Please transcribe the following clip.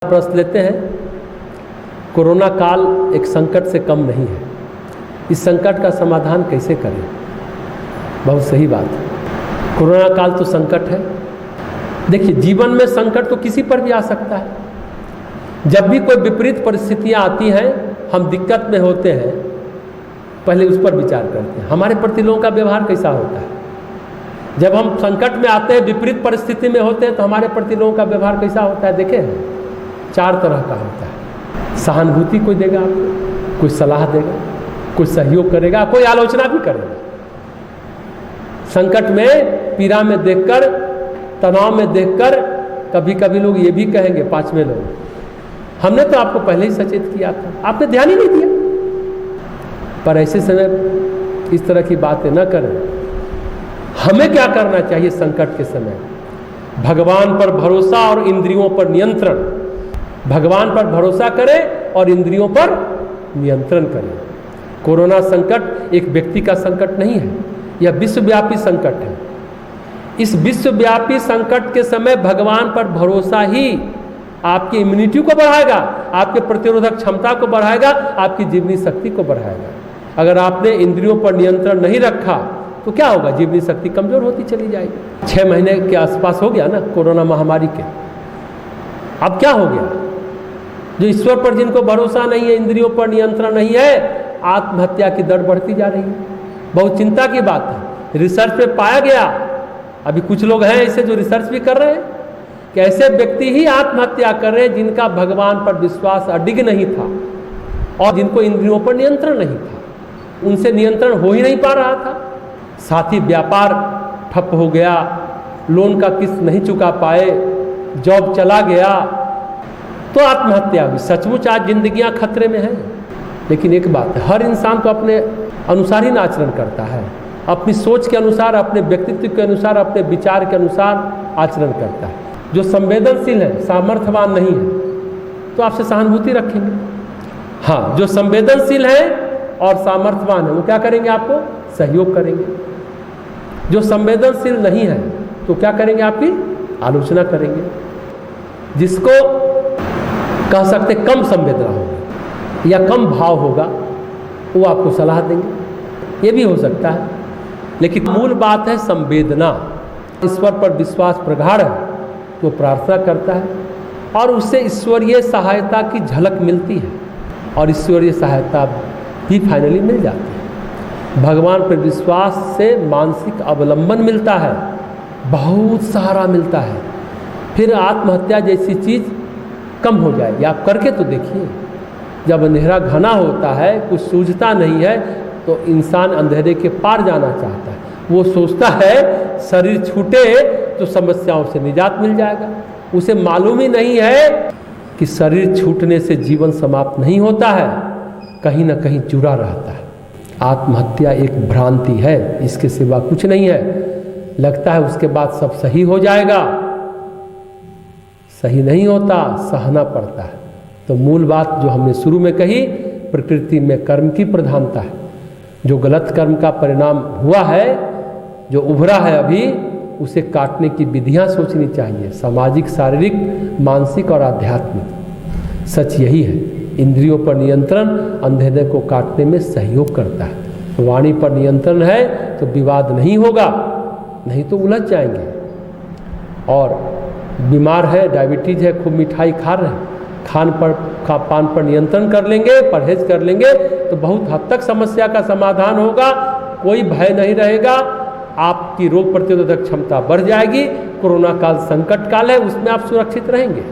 प्रश्न लेते हैं। कोरोना काल एक संकट से कम नहीं है, इस संकट का समाधान कैसे करें? बहुत सही बात है। कोरोना काल तो संकट है। देखिए, जीवन में संकट तो किसी पर भी आ सकता है। जब भी कोई विपरीत परिस्थितियां आती हैं, हम दिक्कत में होते हैं, पहले उस पर विचार करते हैं हमारे प्रति लोगों का व्यवहार कैसा होता है। जब हम संकट में आते हैं, विपरीत परिस्थिति में होते हैं, तो हमारे प्रति लोगों का व्यवहार कैसा होता है? देखे हैं, 4 तरह का होता है। सहानुभूति कोई देगा आपको, कोई सलाह देगा, कोई सहयोग करेगा, कोई आलोचना भी करेगा। संकट में, पीड़ा में देखकर, तनाव में देखकर कभी कभी लोग ये भी कहेंगे, 5वें लोग, हमने तो आपको पहले ही सचेत किया था, आपने ध्यान ही नहीं दिया। पर ऐसे समय इस तरह की बातें न करें। हमें क्या करना चाहिए संकट के समय? भगवान पर भरोसा और इंद्रियों पर नियंत्रण। भगवान पर भरोसा करें और इंद्रियों पर नियंत्रण करें। कोरोना संकट एक व्यक्ति का संकट नहीं है, यह विश्वव्यापी संकट है। इस विश्वव्यापी संकट के समय भगवान पर भरोसा ही आपकी इम्यूनिटी को बढ़ाएगा, आपके प्रतिरोधक क्षमता को बढ़ाएगा, आपकी जीवनी शक्ति को बढ़ाएगा। अगर आपने इंद्रियों पर नियंत्रण नहीं रखा तो क्या होगा? जीवनी शक्ति कमजोर होती चली जाएगी। 6 महीने के आसपास हो गया ना कोरोना महामारी के। अब क्या हो गया? जो ईश्वर पर जिनको भरोसा नहीं है, इंद्रियों पर नियंत्रण नहीं है, आत्महत्या की दर बढ़ती जा रही है। बहुत चिंता की बात है। रिसर्च में पाया गया, अभी कुछ लोग हैं ऐसे जो रिसर्च भी कर रहे हैं कि ऐसे व्यक्ति ही आत्महत्या कर रहे हैं जिनका भगवान पर विश्वास अडिग नहीं था और जिनको इंद्रियों पर नियंत्रण नहीं था, उनसे नियंत्रण हो ही नहीं पा रहा था। साथ ही व्यापार ठप हो गया, लोन का किस्त नहीं चुका पाए, जॉब चला गया, तो आत्महत्या हुई। सचमुच आज जिंदगियां खतरे में हैं। लेकिन एक बात है, हर इंसान तो अपने अनुसार ही आचरण करता है, अपनी सोच के अनुसार, अपने व्यक्तित्व के अनुसार, अपने विचार के अनुसार आचरण करता है। जो संवेदनशील है, सामर्थ्यवान नहीं है, तो आपसे सहानुभूति रखेंगे। हाँ, जो संवेदनशील है और सामर्थ्यवान है, वो क्या करेंगे? आपको सहयोग करेंगे। जो संवेदनशील नहीं है तो क्या करेंगे? आपकी आलोचना करेंगे। जिसको कह सकते कम संवेदना होगी या कम भाव होगा, वो आपको सलाह देंगे। ये भी हो सकता है, लेकिन मूल बात है संवेदना। ईश्वर पर विश्वास प्रगाढ़ है तो प्रार्थना करता है और उससे ईश्वरीय सहायता की झलक मिलती है और ईश्वरीय सहायता भी फाइनली मिल जाती है। भगवान पर विश्वास से मानसिक अवलंबन मिलता है, बहुत सहारा मिलता है। फिर आत्महत्या जैसी चीज़ कम हो जाएगी। आप करके तो देखिए, जब अंधेरा घना होता है, कुछ सूझता नहीं है, तो इंसान अंधेरे के पार जाना चाहता है। वो सोचता है शरीर छूटे तो समस्याओं से निजात मिल जाएगा। उसे मालूम ही नहीं है कि शरीर छूटने से जीवन समाप्त नहीं होता है, कहीं ना कहीं जुड़ा रहता है। आत्महत्या एक भ्रांति है, इसके सिवा कुछ नहीं है। लगता है उसके बाद सब सही हो जाएगा, सही नहीं होता, सहना पड़ता है। तो मूल बात जो हमने शुरू में कही, प्रकृति में कर्म की प्रधानता है। जो गलत कर्म का परिणाम हुआ है, जो उभरा है अभी, उसे काटने की विधियां सोचनी चाहिए, सामाजिक, शारीरिक, मानसिक और आध्यात्मिक। सच यही है, इंद्रियों पर नियंत्रण अंधेरे को काटने में सहयोग करता है। वाणी पर नियंत्रण है तो विवाद नहीं होगा, नहीं तो उलझ जाएंगे। और बीमार है, डायबिटीज है, खूब मिठाई खा रहे हैं, पान पर नियंत्रण कर लेंगे, परहेज कर लेंगे, तो बहुत हद तक समस्या का समाधान होगा। कोई भय नहीं रहेगा, आपकी रोग प्रतिरोधक क्षमता बढ़ जाएगी। कोरोना काल संकट काल है, उसमें आप सुरक्षित रहेंगे।